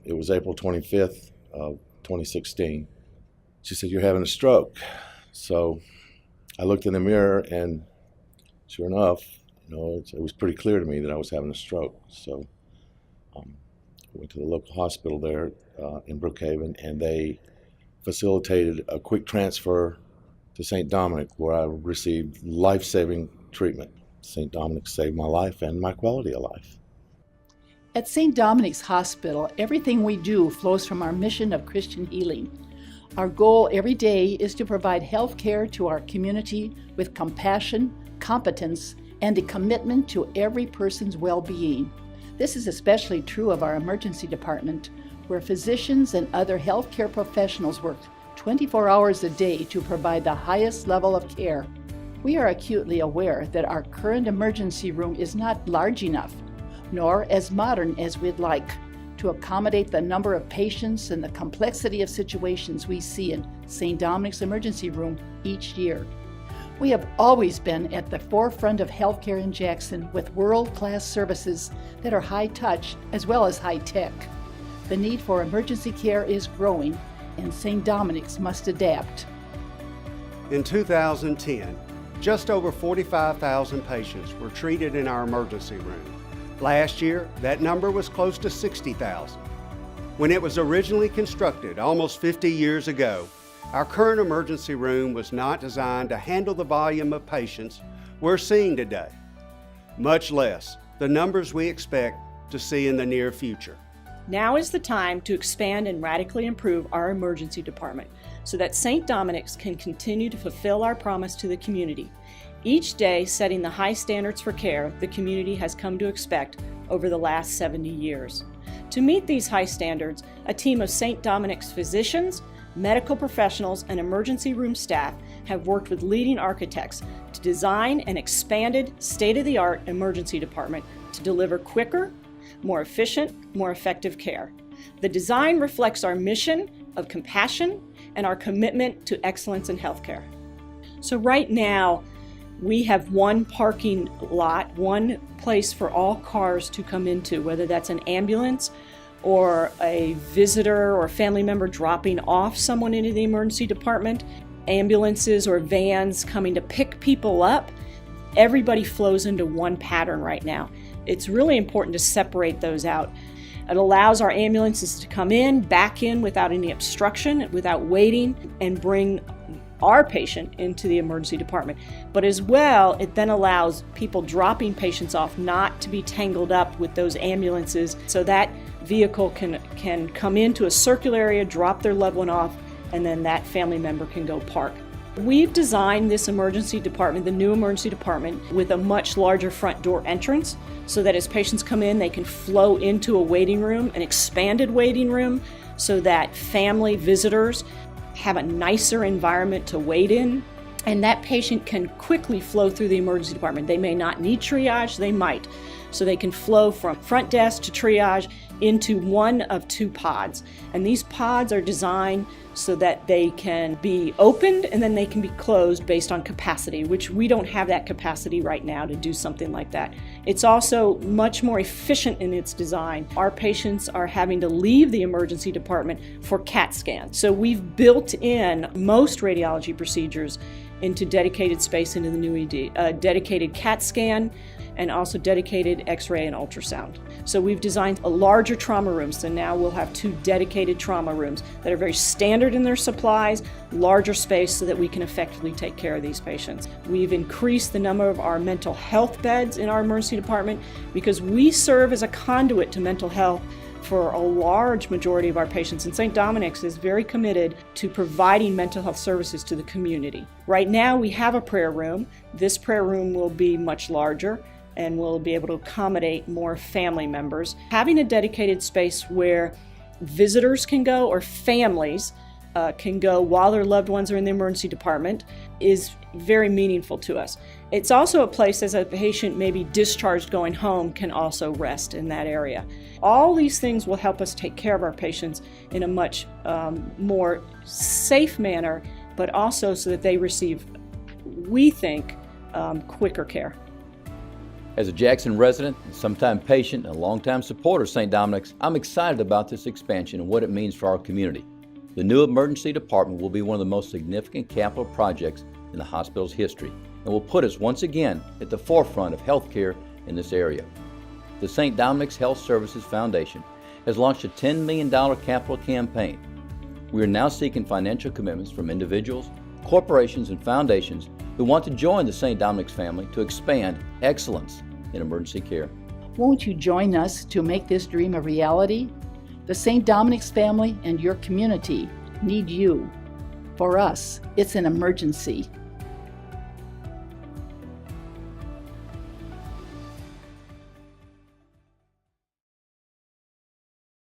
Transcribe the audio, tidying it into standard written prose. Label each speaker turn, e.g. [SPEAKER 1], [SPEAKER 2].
[SPEAKER 1] It was April 25th of 2016. She said, "You're having a stroke." So I looked in the mirror, and sure enough, it was pretty clear to me that I was having a stroke. So I went to the local hospital there in Brookhaven, and they facilitated a quick transfer to St. Dominic, where I received life-saving treatment. St. Dominic saved my life and my quality of life.
[SPEAKER 2] At St. Dominic's Hospital, everything we do flows from our mission of Christian healing. Our goal every day is to provide health care to our community with compassion, competence, and a commitment to every person's well-being. This is especially true of our emergency department, where physicians and other healthcare professionals work 24 hours a day to provide the highest level of care. We are acutely aware that our current emergency room is not large enough, nor as modern as we'd like, to accommodate the number of patients and the complexity of situations we see in St. Dominic's emergency room each year. We have always been at the forefront of healthcare in Jackson with world-class services that are high-touch as well as high-tech. The need for emergency care is growing, and St. Dominic's must adapt.
[SPEAKER 3] In 2010, just over 45,000 patients were treated in our emergency room. Last year, that number was close to 60,000. When it was originally constructed almost 50 years ago, our current emergency room was not designed to handle the volume of patients we're seeing today, much less the numbers we expect to see in the near future.
[SPEAKER 4] Now is the time to expand and radically improve our emergency department so that St. Dominic's can continue to fulfill our promise to the community, each day setting the high standards for care the community has come to expect over the last 70 years. To meet these high standards, a team of St. Dominic's physicians, medical professionals, and emergency room staff have worked with leading architects to design an expanded, state-of-the-art emergency department to deliver quicker, more efficient, more effective care. The design reflects our mission of compassion and our commitment to excellence in healthcare. So right now, we have one parking lot, one place for all cars to come into, whether that's an ambulance or a visitor or family member dropping off someone into the emergency department, ambulances or vans coming to pick people up. Everybody flows into one pattern right now. It's really important to separate those out. It allows our ambulances to come in, back in without any obstruction, without waiting, and bring our patient into the emergency department. But as well, it then allows people dropping patients off not to be tangled up with those ambulances, so that vehicle can come into a circular area, drop their loved one off, and then that family member can go park. We've designed this emergency department, the new emergency department, with a much larger front door entrance so that as patients come in, they can flow into a waiting room, an expanded waiting room, so that family visitors have a nicer environment to wait in, and that patient can quickly flow through the emergency department. They may not need triage, they might. So they can flow from front desk to triage into one of two pods. And these pods are designed so that they can be opened and then they can be closed based on capacity, which we don't have that capacity right now to do something like that. It's also much more efficient in its design. Our patients are having to leave the emergency department for CAT scan. So we've built in most radiology procedures into dedicated space into the new ED, dedicated CAT scan, and also dedicated X-ray and ultrasound. So we've designed a larger trauma room, so now we'll have 2 dedicated trauma rooms that are very standard in their supplies, larger space so that we can effectively take care of these patients. We've increased the number of our mental health beds in our emergency department because we serve as a conduit to mental health for a large majority of our patients, and St. Dominic's is very committed to providing mental health services to the community. Right now we have a prayer room. This prayer room will be much larger and we'll be able to accommodate more family members. Having a dedicated space where visitors can go or families can go while their loved ones are in the emergency department is very meaningful to us. It's also a place as a patient may be discharged going home can also rest in that area. All these things will help us take care of our patients in a much more safe manner, but also so that they receive, we think, quicker care.
[SPEAKER 5] As a Jackson resident, and sometime patient, and a longtime supporter of St. Dominic's, I'm excited about this expansion and what it means for our community. The new emergency department will be one of the most significant capital projects in the hospital's history and will put us once again at the forefront of healthcare in this area. The St. Dominic's Health Services Foundation has launched a $10 million capital campaign. We are now seeking financial commitments from individuals, corporations, and foundations who want to join the St. Dominic's family to expand excellence in emergency care.
[SPEAKER 2] Won't you join us to make this dream a reality? The St. Dominic's family and your community need you. For us, it's an emergency.